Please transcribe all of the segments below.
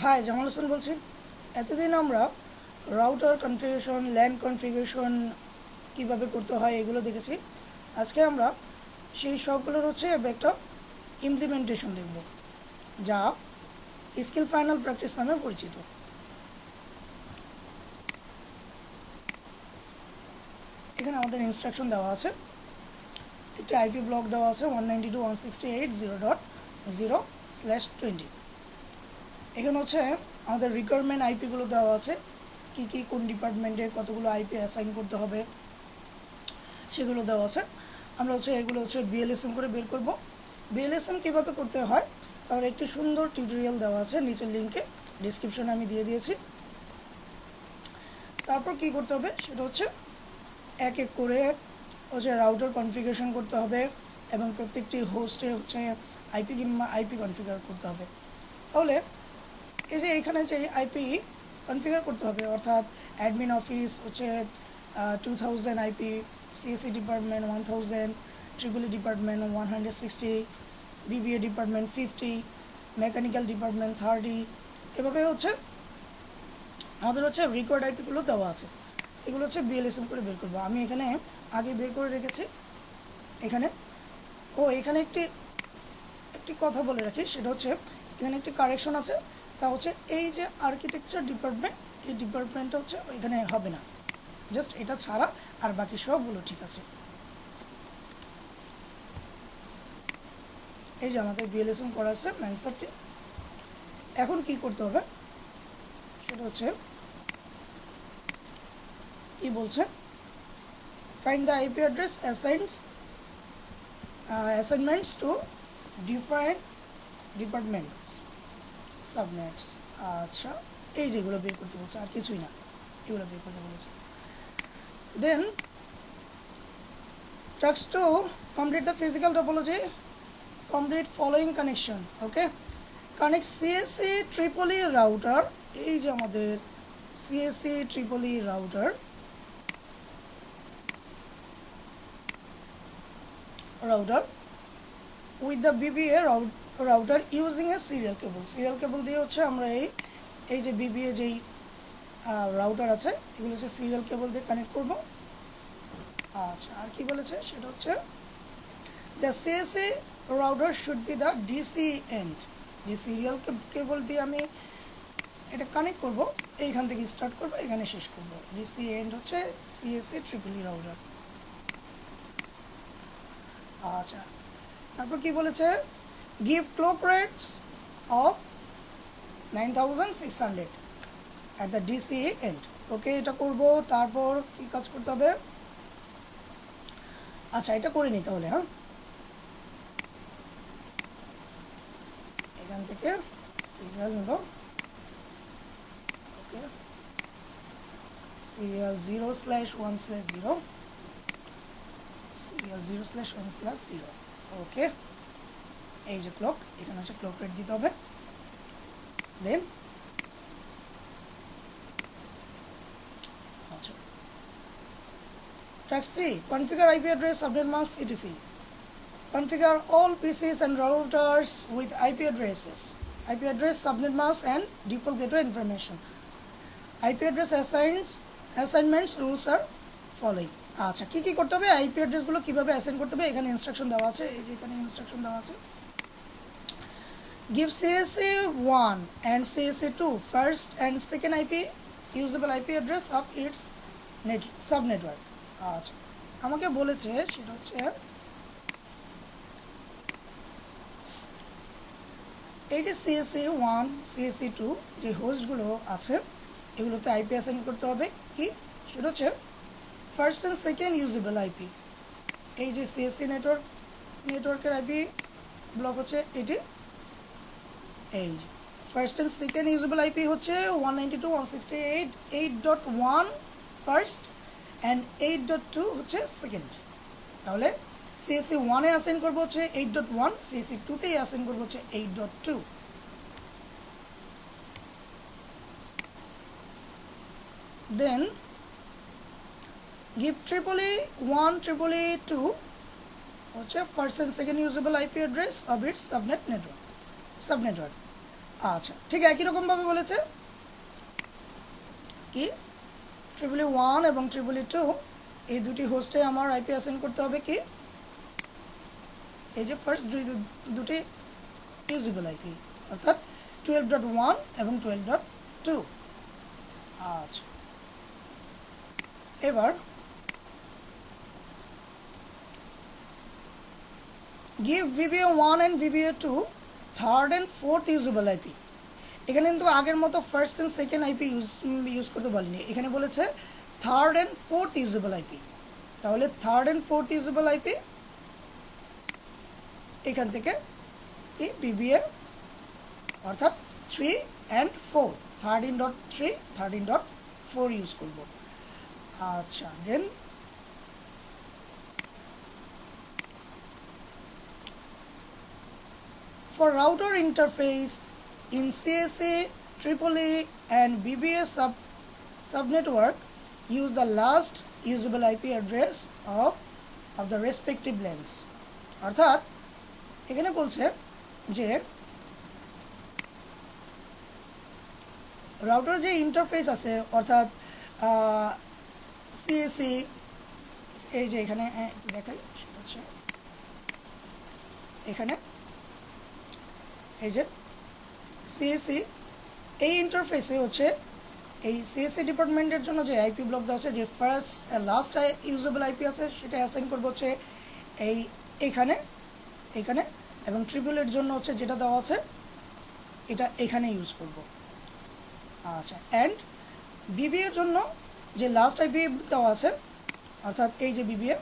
High, Jamal Hossain বলছি। এতদিন আমরা রাউটার কনফিগারেশন, ল্যান কনফিগারেশন কীভাবে করতে হয় এগুলো দেখেছি। আজকে আমরা সেই সবগুলোর একটা ইমপ্লিমেন্টেশন দেখব, যা স্কিল ফাইনাল প্র্যাকটিস নামে পরিচিত। এখানে আমাদের ইনস্ট্রাকশন দেওয়া আছে, একটি আইপি ব্লক দেওয়া আছে 192.168.0.0/20। এখানে আমাদের রিকোয়ারমেন্ট আইপিগুলো দেওয়া আছে, কি কি কোন ডিপার্টমেন্টে কতগুলো আইপি অ্যাসাইন করতে হবে সেগুলো দেওয়া আছে। আমরা এগুলো বিএলএসএম করে বের করব। বিএলএসএম কীভাবে করতে হয় তার একটি সুন্দর টিউটোরিয়াল দেওয়া আছে, নিচের লিঙ্কে ডিসক্রিপশনে আমি দিয়ে দিয়েছি। তারপর কি করতে হবে সেটা এক এক করে রাউটার কনফিগারেশন করতে হবে এবং প্রত্যেকটি হোস্টে আইপি কিংবা আইপি কনফিগার করতে হবে। তাহলে এই যে এখানে যে আইপি কনফিগার করতে হবে, অর্থাৎ admin office 2000 IP, CSC department 1000, triple department 160, BBA department 50, mechanical department 30, এভাবে আমাদের রিকোয়ার্ড আইপিগুলো দেওয়া আছে। এগুলো বিএলএসএম করে বের করবো। আমি এখানে আগে বের করে রেখেছি। এখানে একটি কথা বলে রাখি, সেটা এখানে একটি কারেকশন আছে। তা এই যে আর্কিটেকচার ডিপার্টমেন্ট, এই ডিপার্টমেন্টটা এখানে হবে না, জাস্ট এটা ছাড়া আর বাকি সবগুলো ঠিক আছে। এই যে আমাদের বিএলএসএম করা আছে ম্যানসারটি। এখন কি করতে হবে সেটা কি বলছে, find the IP address assignments to different departments subnets. আচ্ছা, এই যেগুলো বের করতে বলছে, আর কিছুই না, এগুলো বের করতে বলেছে। দেন tasks to complete the physical topology, complete following connection. Okay, connect CSC Tripoli router, এই যে আমাদের CSC Tripoli router with the BBA router using a serial cable. Serial cable দিয়ে আমরা এই যে BBA যেই রাউটার আছে এগুলো সিরিয়াল কেবল দিয়ে কানেক্ট করব। আচ্ছা, আর কি বলেছে সেটা the CSC router should be the DC end. যে সিরিয়াল কেবল দিয়ে আমি এটা কানেক্ট করব, এইখান থেকে স্টার্ট করব, এখানে শেষ করব। DC end CSC Tripoli router। আচ্ছা, তারপর কি বলেছে, give clock rates of 9600 at the DC end. ওকে, এটা করব। তারপর কি কাজ করতে হবে, আচ্ছা এটা করে নিই তাহলে। হ্যাঁ, এখান থেকে সিরিয়াল নেব। ওকে, সিরিয়াল 0/1/0, সিরিয়াল 0/1/0। ওকে, এই যে ক্লক, এখানে ক্লক রেট দিতে হবে। দেন আচ্ছা, task 3, configure IP address, subnet mask, etc. Configure all PCs and routers with IP addresses, IP address, subnet mask and default gateway information. IP address assignments rules are following. আচ্ছা, কি কি করতে হবে, IP অ্যাড্রেসগুলো কিভাবে assign করতে হবে এখানে instruction দেওয়া আছে। এই যে এখানে ইনস্ট্রাকশন দেওয়া আছে, give CSC1 and CSC2 first and second IP usable IP address of its subnetwork. আচ্ছা, আমাকে বলেছে সেটা এই যে CSC1 CSC2 যে হোস্টগুলো আছে এগুলোতে আইপি অ্যাসাইন করতে হবে। কি সেটা first and second usable IP. এই যে সিএসসি নেটওয়ার্কের আইপি ব্লক এটি, এই যে first and second usable IP 192.168.8.1 first and 8.2 second. তাহলে সিএসসি 1-এ অ্যাসাইন করবো 8.1, সিএসসি 2-তেই অ্যাসাইন করবো 8.2। দেন give Tripoli 1, Tripoli 2 first and second usable IP address of its subnetwork. আচ্ছা, ঠিক একই রকমভাবে বলেছে কি EEE1 এবং EEE2 এই দুটি হোস্টে আমার আইপি অ্যাসাইন করতে হবে কি এই যে ফার্স্ট দুটি ইউজেবল আইপি অর্থাৎ 12.1 এবং 12.2। আচ্ছা, এবার give VBA1 and VBA2 third and fourth usable IP. এখানে কিন্তু আগের মতো first and second IP use করতে বলিনি, এখানে বলেছে third and fourth usable IP. তাহলে third and fourth usable IP এখান থেকে কি বিবিএ অর্থাৎ 3 and 4 13.3 13.4 ইউজ করব। আচ্ছা, দেন for router interface in CSA, EEE and BBA subnetwork, use the last usable IP address of the respective lanes। অর্থাৎ এখানে বলছে যে রাউটার যে ইন্টারফেস আছে অর্থাৎ সিএসি, এই যে এখানে দেখাই সেটা হচ্ছে এখানে এই যে সিএসি, এই ইন্টারফেসে হচ্ছে এই সিএসি ডিপার্টমেন্টের জন্য যে আইপি ব্লক দেওয়া আছে, যে ফার্স্ট লাস্ট ইউজেবল আইপি আছে সেটা অ্যাসাইন করবো হচ্ছে এইখানে এখানে, এবং ট্রিপলের জন্য হচ্ছে যেটা দেওয়া আছে এটা এখানে ইউজ করব। আচ্ছা, অ্যান্ড বিবিএর জন্য যে লাস্ট আইপি দেওয়া আছে অর্থাৎ এই যে বিবিএ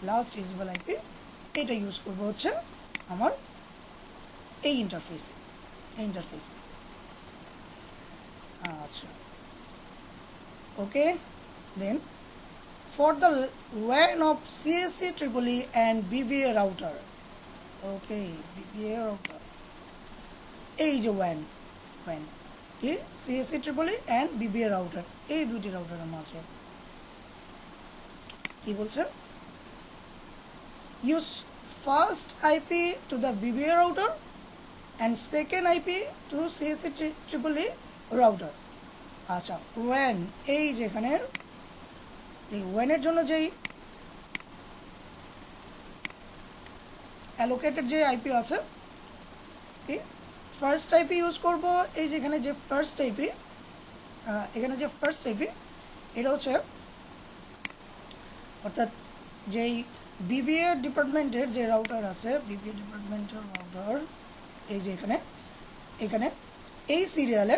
লাস্ট ইউজেবল আইপি, এটা ইউজ করব হচ্ছে আমার এই ইন্টারফেসে। আচ্ছা, ওকে। দেন for the WAN of CSC EEE and BBA router, okay, BBA router, এই যে WAN কি CSC EEE and BBA router, এই দুটি রাউটারের মাঝে কি বলছে, use first IP to the BBA router and second IP to CSC EEE router। আচ্ছা, WAN এই যেখানে এই ওয়ানের জন্য যেই অ্যালোকেটেড যে আইপি আছে কি ফার্স্ট আইপি ইউজ করব। এই যেখানে যে ফার্স্ট আইপি, এখানে যে ফার্স্ট আইপি এটা হচ্ছে অর্থাৎ যেই বিবিএ ডিপার্টমেন্টের যে রাউটার আছে, বিবিএ ডিপার্টমেন্টের রাউটার এই যে এখানে এই সিরিয়ালে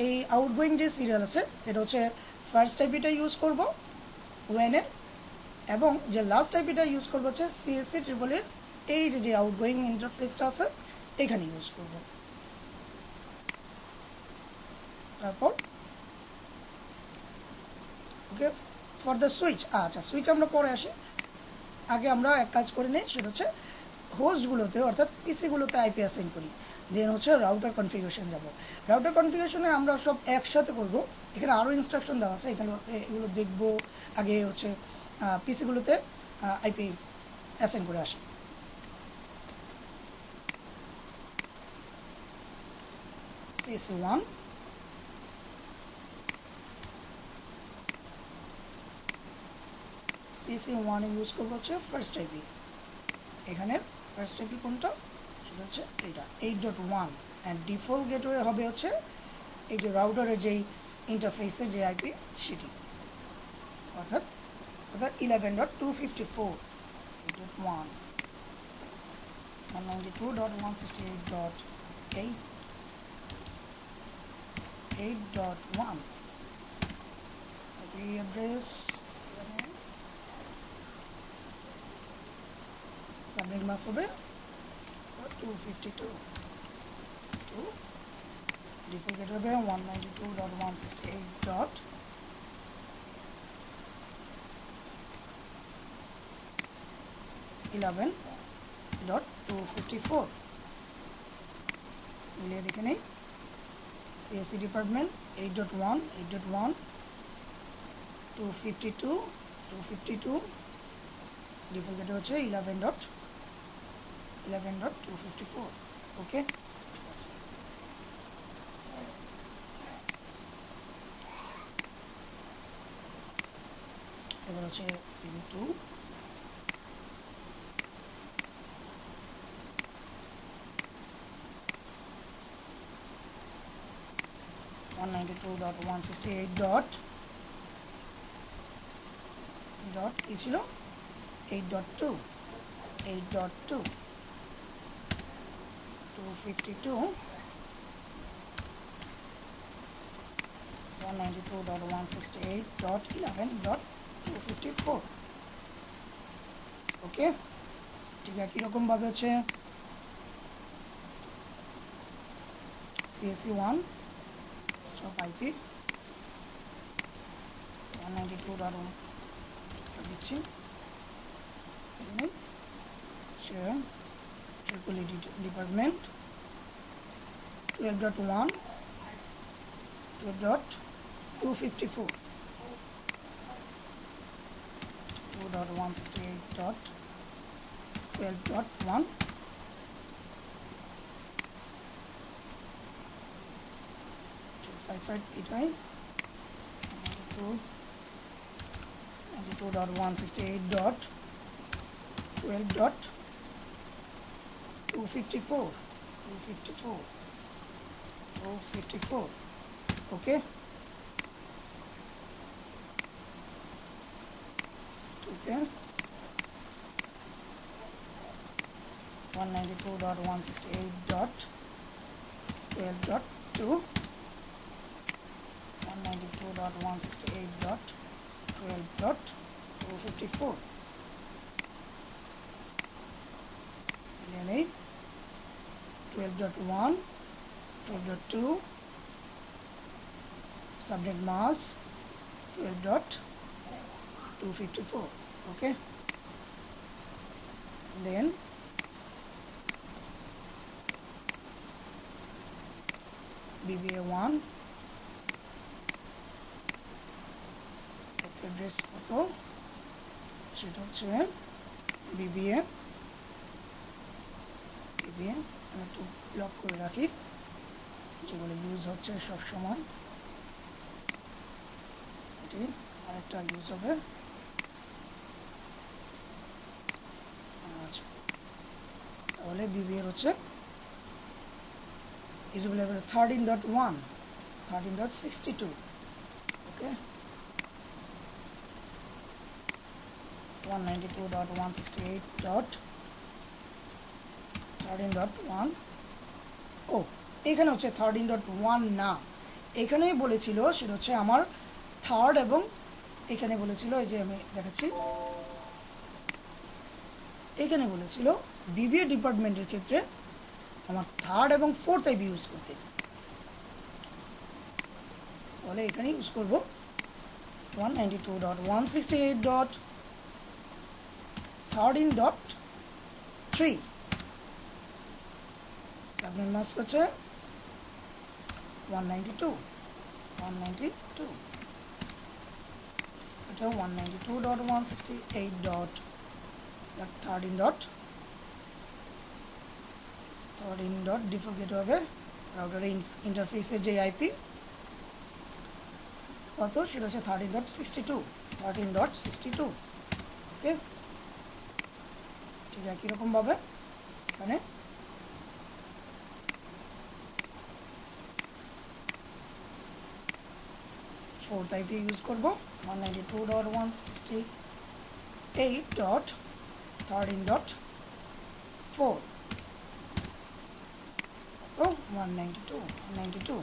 এই আউটগোয়িং যে সিরিয়াল আছে এটা হচ্ছে ফার্স্ট আইপিটা ইউজ করব ওয়ানের, এবং যে লাস্ট আইপিটা ইউজ করব হচ্ছে সিএসসি EEEর এই যে আউটগোয়িং ইন্টারফেসটা আছে এখানে ইউজ করব। তারপর ওকে ফর দ্য সুইচ। আচ্ছা, সুইচ আমরা পরে আসি, আগে আমরা এক কাজ করে নিই, সেটা হচ্ছে হোস্টগুলোতে অর্থাৎ পিসিগুলোতে আইপি অ্যাসাইন করি, দেন হচ্ছে রাউটার কনফিগারেশন যাব। রাউটার কনফিগারেশনে আমরা সব একসাথে করব, এখানে আরও ইনস্ট্রাকশন দেওয়া আছে, এগুলো দেখব। আগে হচ্ছে পিসিগুলোতে আইপি অ্যাসাইন করে আসি। CSC1 CSC1 এ ইউজ করবো হচ্ছে ফার্স্ট আইপি। এখানে ফার্স্ট আইপি কোনটা, সেটা হচ্ছে এইটা 8.1, অ্যান্ড ডিফল্ট গেটওয়ে হবে হচ্ছে এই যে রাউটারের যেই ইন্টারফেসের যে আইপি সেটি অর্থাৎ 11.254 8.1 192.168.8.1 IP address subnet mask হবে 252 to default gate হবে 192.168.11.254 মিলিয়ে দেখে নেই। CSC ডিপার্টমেন্ট 8.1 252 ডিফল্ট গেট হচ্ছে 11.254। ওকে, ঠিক আছে। এবার হচ্ছে PD2, .192.168 কি ছিল 8.2 8.2 252 192.168.11.254 ওকে। ঠিক একই রকম ভাবে হচ্ছে CSE1 স্টপ IP 192.1 দিচ্ছি এখানে শেয়ার ট্রিপল ডিপার্টমেন্ট 12.1 12.254 2.168.12.1 255 এটাই 92.168.12.254 ওকে। ওকে 192.168.12.2 192.168.12.254 মিলিয়ে 12.1 12.2 subnet mask 12.254 okay, then BBA1 address কত সেটা হচ্ছে BBA আমি একটু ব্লক করে রাখি যেগুলো ইউজ হচ্ছে সব সময়, এটি আরেকটা ইউজ হবে। আচ্ছা তাহলে BBA হচ্ছে ইউজেবল লেভেল 13.1 13.62 ওকে 192.168.13.1 ও এখানে হচ্ছে 13.1 না, এখানেই বলেছিল সেটা হচ্ছে আমার থার্ড এবং এখানে বলেছিল এই যে আমি দেখাচ্ছি এখানে বলেছিল BBA ডিপার্টমেন্টের ক্ষেত্রে আমার থার্ড এবং ফোর্থ আইপি ইউজ করতে, তাহলে এখানে ইউজ করব 192.168.13.3 সাবনেট মাস্ক হচ্ছে 192 এটা 192.168.13. ডিফল্ট হবে রাউটারের ইন্টারফেসের যে আইপি কত সেটা হচ্ছে 13.62 ওকে। ঠিক একই রকম ভাবে এখানে ফোর্থ আইপি ইউজ করব 192.168.13.4 তো 192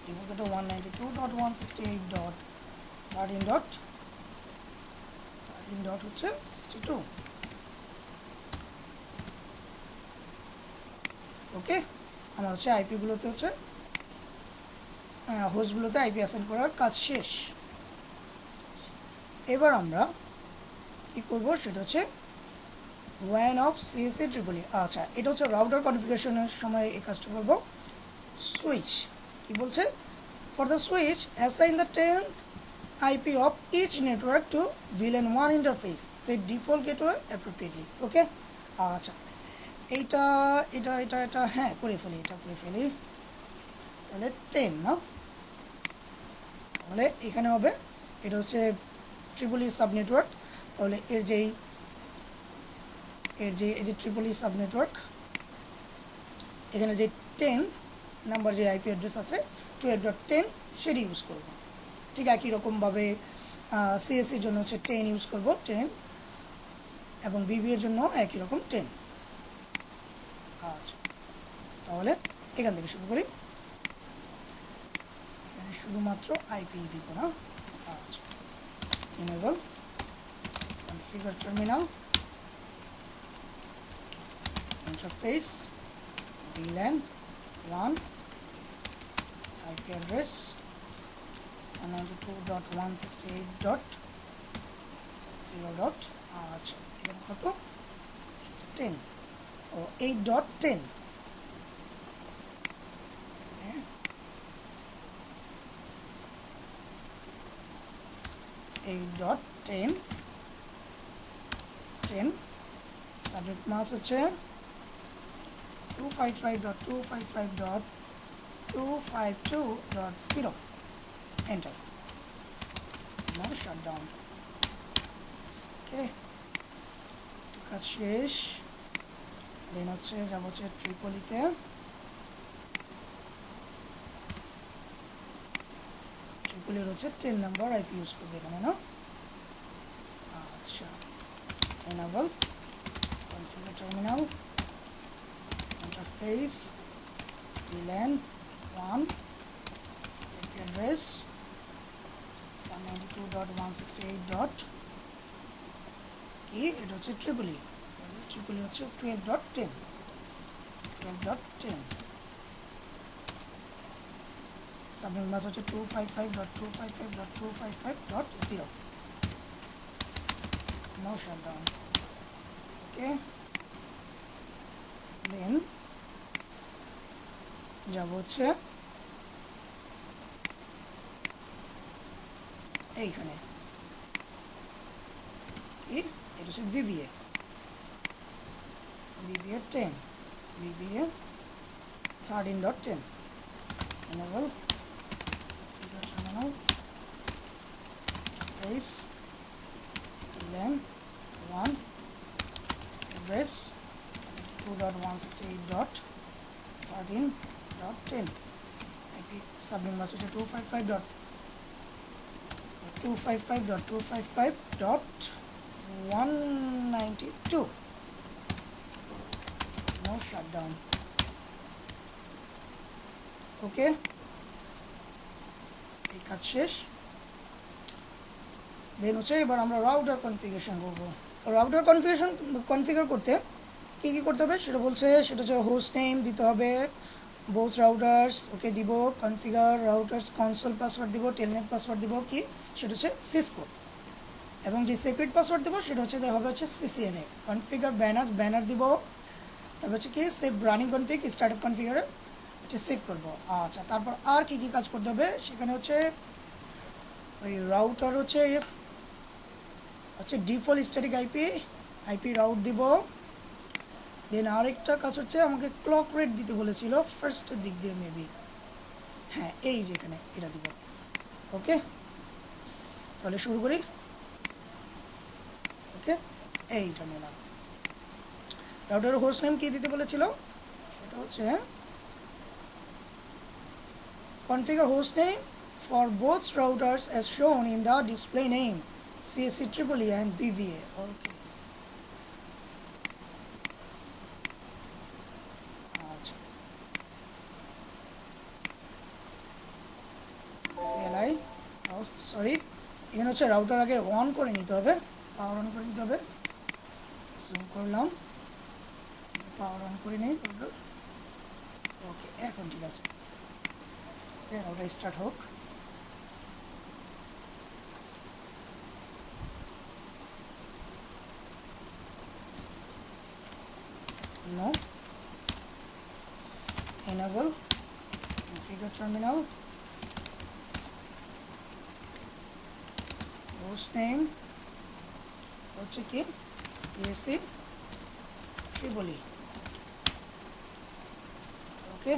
ডিফল্ট 192.168.13. হচ্ছে 62 ওকে। আমার হচ্ছে আইপি গুলোতে হচ্ছে হোস্টগুলোতে আইপি অ্যাসাইন করার কাজ শেষ। এবার আমরা কি করব সেটা হচ্ছে WAN অফ CSA ট্রিপল ই। আচ্ছা এটা হচ্ছে রাউটার কনফিগারেশনের সময় এই কাজটা করব। সুইচ কি বলছে, for the switch assign the 10th IP of each network to VLAN 1 interface, set default gateway appropriately. ওকে আচ্ছা এইটা এটা এটা এটা হ্যাঁ করে ফেলি, এটা করে ফেলি। তাহলে 10 না, তাহলে এখানে হবে এটা হচ্ছে ট্রিপল-ই সাব নেটওয়ার্ক। তাহলে এর যে এই যে ট্রিপল-ই সাব নেটওয়ার্ক, এখানে যে 10 নাম্বার যে আইপি অ্যাড্রেস আছে 12.10 সেটি ইউজ করব। ঠিক একই রকমভাবে সিএসসির জন্য হচ্ছে 10 ইউজ করব, 10, এবং বিবি এর জন্য একই রকম 10। আচ্ছা, তাহলে এখান থেকে শুরু করি। এখানে শুধুমাত্র আইপি দিব না। আচ্ছা, enable configure terminal interface VLAN 1 IP address 192.168.0. আচ্ছা, এখানে কত 10 ও 8.10, 8.10 10 সাবনেট মাস হচ্ছে 255.255.252.0. Enter, no shutdown. ওকে, কাজ শেষ। দেন হচ্ছে যাব হচ্ছে ট্রিপলিতে। ট্রিপলির হচ্ছে 10 নাম্বার আইপি ইউজ করবে এখানে না। আচ্ছা, enable configure terminal interface VLAN 1 IP address 192.168. কি এটা হচ্ছে ট্রিপলি, ট্রিপলি হচ্ছে 12.10 সাবনেট মাস হচ্ছে 255.255.255.0. No shutdown. ওকে, দেন যাব হচ্ছে এইখানে, কি এটা হচ্ছে BBA 10, BBA 13.10, enable configure terminal face VLAN 1 address 2.168.13.10 IP subnet mask হচ্ছে 255.255.192. no shutdown. ওকে, এই কাজ শেষ। দেন হচ্ছে এবার আমরা রাউটার কনফিগারেশন করব। রাউটার কনফিগার করতে কী কী করতে হবে সেটা বলছে, সেটা হচ্ছে হোস্ট নেম দিতে হবে বোথ রাউটার্স। ওকে, দিব কনফিগার রাউটার্স কনসোল পাসওয়ার্ড দিব, টেলনেট পাসওয়ার্ড দিব কি সেটা হচ্ছে সিসকো, এবং যে সিক্রেট পাসওয়ার্ড দেবো সেটা হচ্ছে হবে হচ্ছে CCNA। কনফিগার ব্যানার দিব, তারপর হচ্ছে কি সেভ রানিং কনফিগ স্টার্টআপ কনফিগারে হচ্ছে সেভ করবো। আচ্ছা, তারপর আর কি কি কাজ করতে হবে সেখানে হচ্ছে ওই রাউটার হচ্ছে ডিফল্ট স্ট্যাটিক আইপি রাউট দিব। দেন আরেকটা কাজ হচ্ছে আমাকে ক্লক রেট দিতে বলেছিল ফার্স্টের দিক দিয়ে মেবি, হ্যাঁ এই যে এখানে এটা দিব। ওকে, তাহলে শুরু করি। ওকে, এইটা নিলাম। রাউটারের হোস্ট নেম কি দিতে বলেছিল সেটা হচ্ছে configure host name for both routers as shown in the display name CSC EEE and BVA. ওকে, আচ্ছা, CLI, সরি এখানে হচ্ছে রাউটার আগে অন করে নিতে হবে, পাওয়ার অন করে নিতে হবে। জুম করলাম, পাওয়ার অন করে নিই। ওকে, এখন ঠিক আছে। রাউটার স্টার্ট হোক। No, enable configure terminal host name হচ্ছে কি CSC EEE ওকে,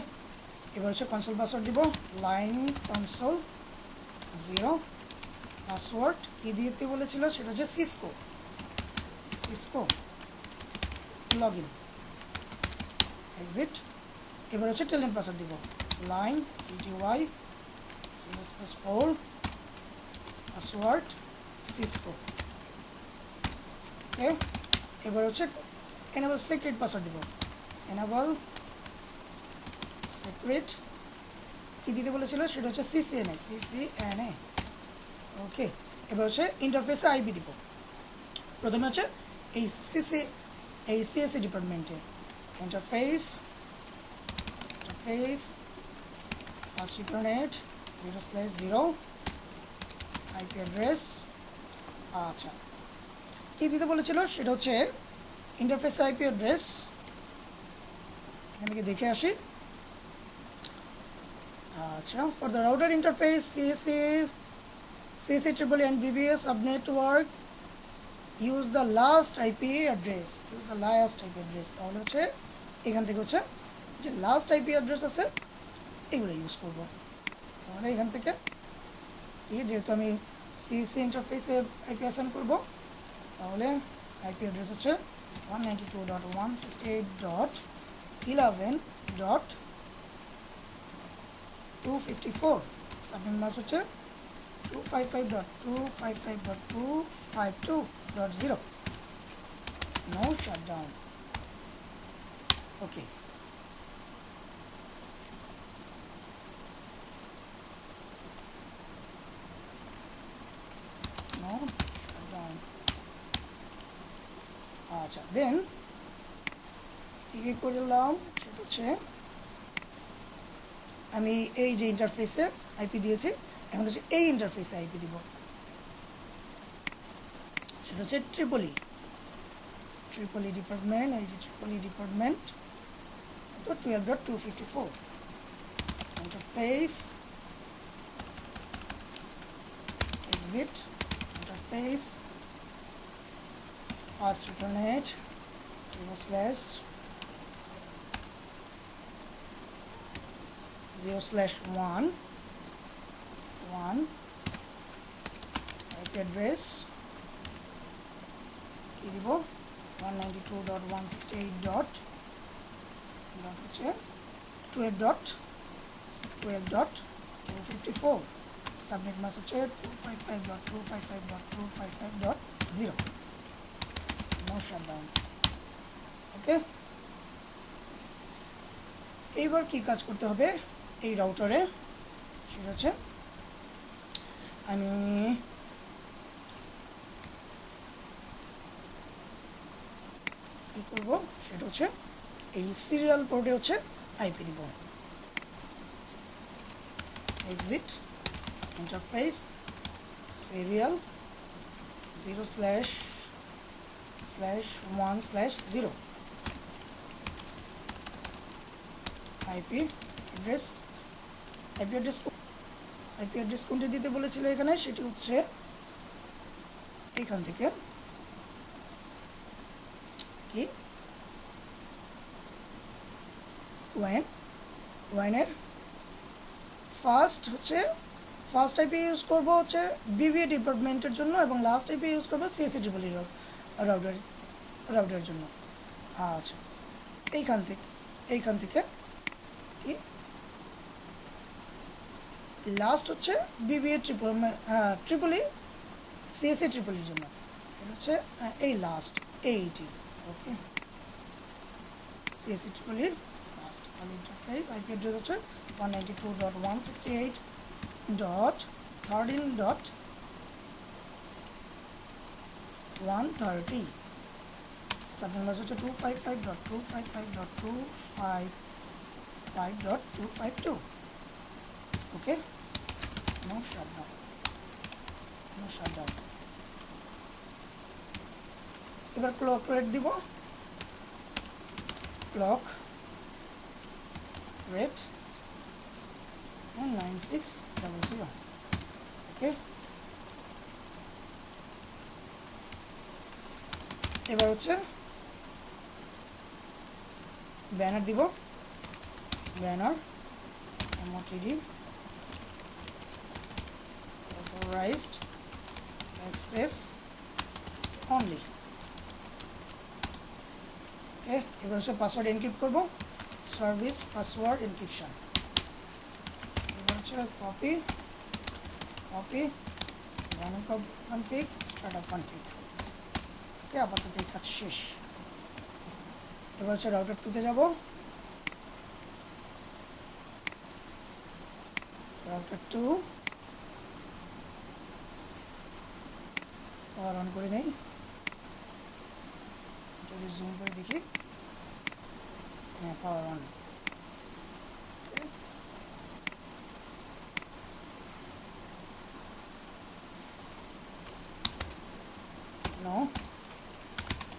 এবার হচ্ছে কনসোল পাসওয়ার্ড দিব, লাইন কনসোল 0, পাসওয়ার্ড কি দিতে বলেছিল সেটা হচ্ছে সিসকো লগ ইন, এক্সিট। এবার হচ্ছে টেলনেট পাসওয়ার্ড দিব, লাইন pty 0/4, পাসওয়ার্ড সিসকো। ওকে, এবার হচ্ছে এনেবল সিক্রেট পাসওয়ার্ড দিব, এনেবল সিক্রেট কি দিতে বলেছিল সেটা হচ্ছে CCNA। ওকে, এবার হচ্ছে ইন্টারফেসে আইপি দিব। প্রথমে হচ্ছে এই CSE ডিপার্টমেন্টে interface first ethernet 0/0 IP address. আচ্ছা, কি দিতে বলেছিল সেটা হচ্ছে ইন্টারফেস আইপি অ্যাড্রেস, এখান থেকে দেখে আসি। আচ্ছা, for the router interface CSE triple and BBA subnetwork use the last IP address, তাহলে হচ্ছে এখান থেকে হচ্ছে যে লাস্ট আইপি অ্যাড্রেস আছে এগুলো ইউজ করব। তাহলে এখান থেকে যেহেতু আমি CSE ইন্টারফেসে আইপি অ্যাসাইন করব, তাহলে আইপি অ্যাড্রেস হচ্ছে 192.168.11.254, সাবনেট মাস্ক হচ্ছে 255.255.252.0, no shutdown. Okay, no shutdown. আচ্ছা, দেন কি করলাম সেটা হচ্ছে আমি এই যে ইন্টারফেসে আইপি দিয়েছি, এখন হচ্ছে এই ইন্টারফেসে আইপি দিব, সেটা হচ্ছে ট্রিপলি ডিপার্টমেন্ট, এই যে ট্রিপলি ডিপার্টমেন্ট তো 12.254 interface exit, interface first ethernet 0/1 IP address কি দিব 192.168.12.254, সাবনেট মাস্ক হচ্ছে 255.255.255.0, no shutdown. ওকে, এইবার কি কাজ করতে হবে এই রাউটারে সেটা হচ্ছে আমি কি করব সেটা হচ্ছে এই সিরিয়াল পোর্টে হচ্ছে আইপি দিব, exit, interface serial 0/1/0 IP address কোনটি দিতে বলেছিল এখানে, সেটি হচ্ছে এখান থেকে কি ওয়ানের ফার্স্ট আইপি ইউজ করব হচ্ছে বিবিএ ডিপার্টমেন্টের জন্য, এবং লাস্ট আইপি ইউজ করব CSE ট্রিপলি রাউটারের জন্য। আচ্ছা, এইখান থেকে কি লাস্ট হচ্ছে বিবিএ ট্রিপলি CSE ট্রিপলির জন্য, এটা হচ্ছে এই লাস্ট এইটি। ওকে, CSE ট্রিপলি লাস্ট, তাহলে ইন্টারফেস আইপি অ্যাড্রেস হচ্ছে 192.168.13.130, সাবনেট মাস্ক হচ্ছে 255.255.255.252. ওকে, no shutdown. এবার ক্লক রেট দিব, ক্লক রেট 9600. ওকে, এবার হচ্ছে ব্যানার দিব, banner motd authorized access only ওকে এবার হচ্ছে পাসওয়ার্ড এনক্রিপ্ট করব সার্ভিস পাসওয়ার্ড এনক্রিপশন এবার হচ্ছে copy running config startup config ওকে আপাতত এই কাজ শেষ এবার হচ্ছে রাউটার 2 তে যাব রাউটার 2 পাওয়ার অন করে নেই যদি জুম করে দেখি হ্যাঁ power on no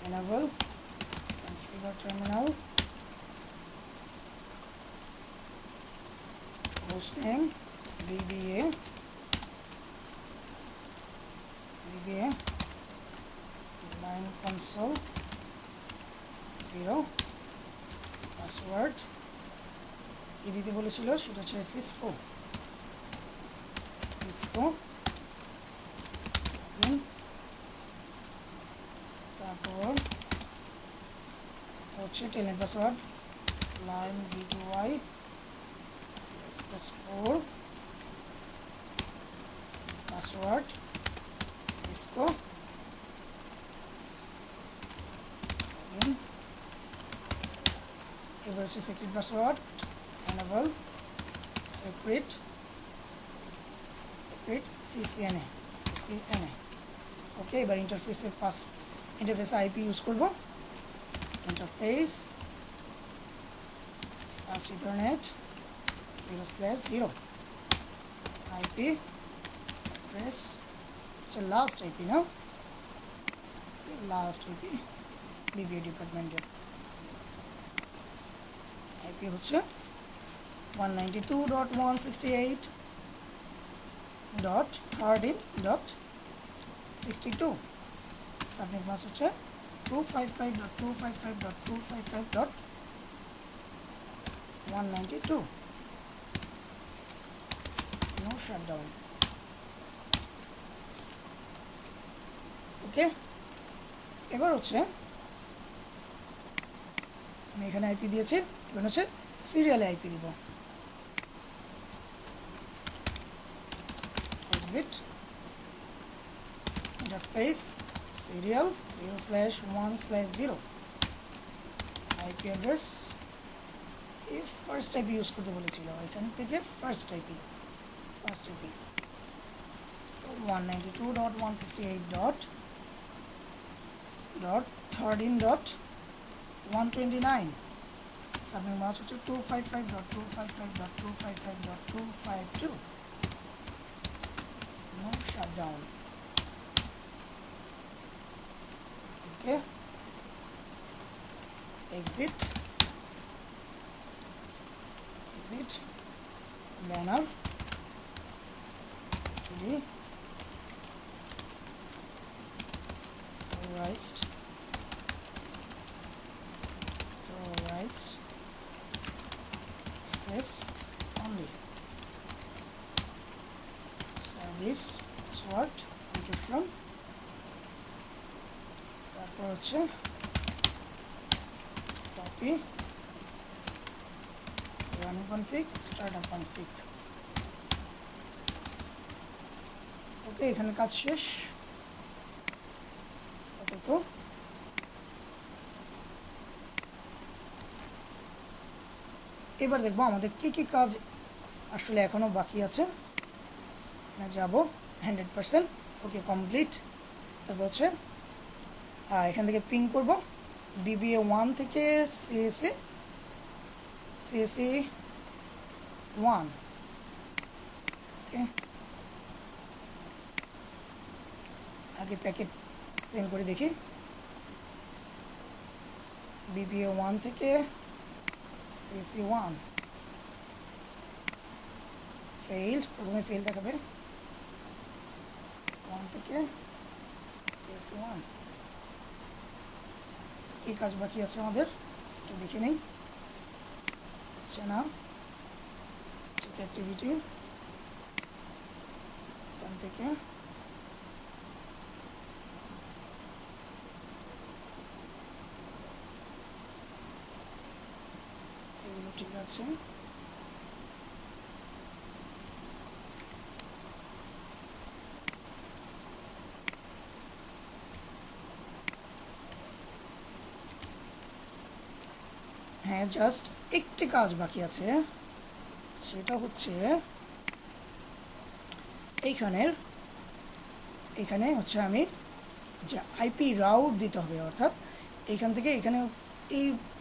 enable configure terminal hostname dba line console 0 password কি দিতে বলেছিল সেটা হচ্ছে সিসকো তারপর হচ্ছে Telnet password line v2y 4 password Cisco এবার হচ্ছে secret password enable secret ccna ওকে এবার ইন্টারফেসের ইন্টারফেস আইপি ইউজ করব interface fast ethernet 0/0 IP address হচ্ছে লাস্ট আইপি না লাস্ট আইপি বিবিএ ডিপার্টমেন্টের আইপি হচ্ছে 192.168.13.62 সাবনেট মাস্ক হচ্ছে 255.255.255.192 no shutdown ওকে এবার হচ্ছে আমি এখানে আইপি দিয়েছি এখানে হচ্ছে সিরিয়ালে আইপি দিব exit interface serial 0/1/0 IP address if first IP use করতে বলেছিল এখান থেকে ফার্স্ট IP 192.168.13.129 সাবনেট মাস্ক হচ্ছে 255.255.255.252 no shutdown okay exit banner actually authorized access only service password encryption তারপর হচ্ছে copy running config startup config ওকে এখানে কাজ শেষ তো এবার দেখবো আমাদের কি কি কাজ আসলে এখনো বাকি আছে না যাব 100% ওকে কমপ্লিট তারপর হচ্ছে এখান থেকে পিং করব বিবিএ 1 থেকে সিএসএ 1 ওকে আগে প্যাকেট সেন্ড করে দেখি বিবিএ 1 থেকে সিএসএ 1 ফেইল্ড প্রথমে ফেল দেখাবে 1 থেকে সিএসএ 1 কি কাজ বাকি আছে আমাদের একটু দেখে নেই হচ্ছে না অ্যাক্টিভিটি এখান থেকে এগুলো ঠিক আছে। হ্যাঁ, জাস্ট একটি কাজ বাকি আছে, সেটা হচ্ছে এখানে হচ্ছে আমি যে আইপি রাউট দিতে হবে, অর্থাৎ এইখান থেকে এখানে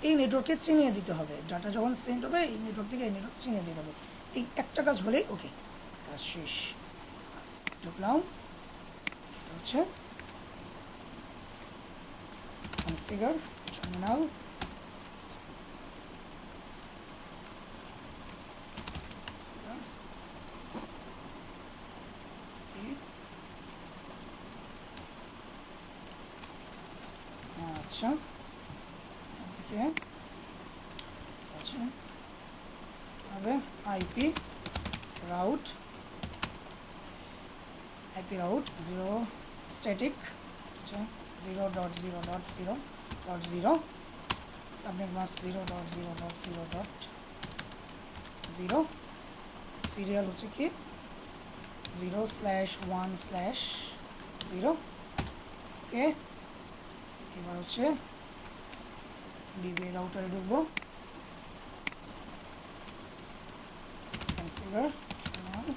এই নেটওয়ার্কে চিনিয়ে দিতে হবে। ডাটা যখন সেন্ড হবে এই নেটওয়ার্ক থেকে এই নেটওয়ার্ক চিনিয়ে দিতে হবে। এই একটা কাজ হলেই ওকে, কাজ শেষ। ঢুকলাম, এটা হচ্ছে কনফিগার টার্মিনাল। আচ্ছা, এখান থেকে হবে IP route 0 static 0.0.0.0 subnet mask 0.0.0.0 serial হচ্ছে কি 0/1/0। ওকে, এবার হচ্ছে ডিবি রাউটারে ঢুকবো। Configure terminal,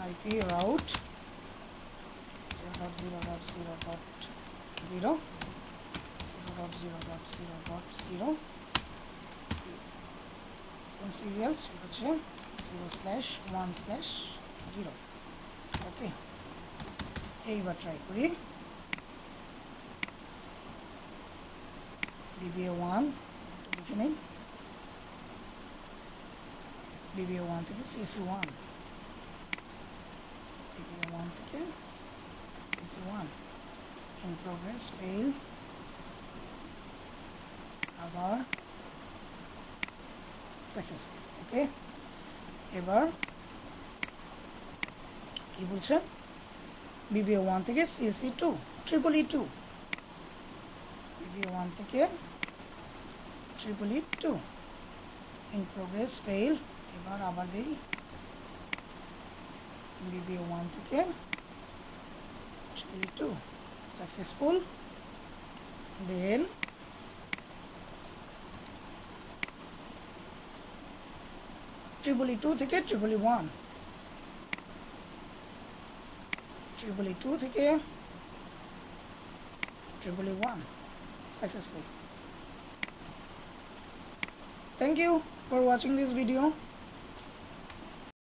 IP route 0.0.0.0 serial হচ্ছে 0/1/0। ওকে, এইবার ট্রাই করি DBA1 দেখে নেই। DBA1 থেকে CC1, DBA1 থেকে CC1 in progress, fail, আবার সাকসেসফুল। ওকে, এবার কি বলছে BBA1 থেকে CC2 EEE2, BBA1 থেকে EEE2 in progress, fail। এবার আবার দিই BBA1 থেকে EEE2 successful, then EEE2 থেকে EEE1, EEE2 থেকে EEE1 successful. Thank you for watching this video.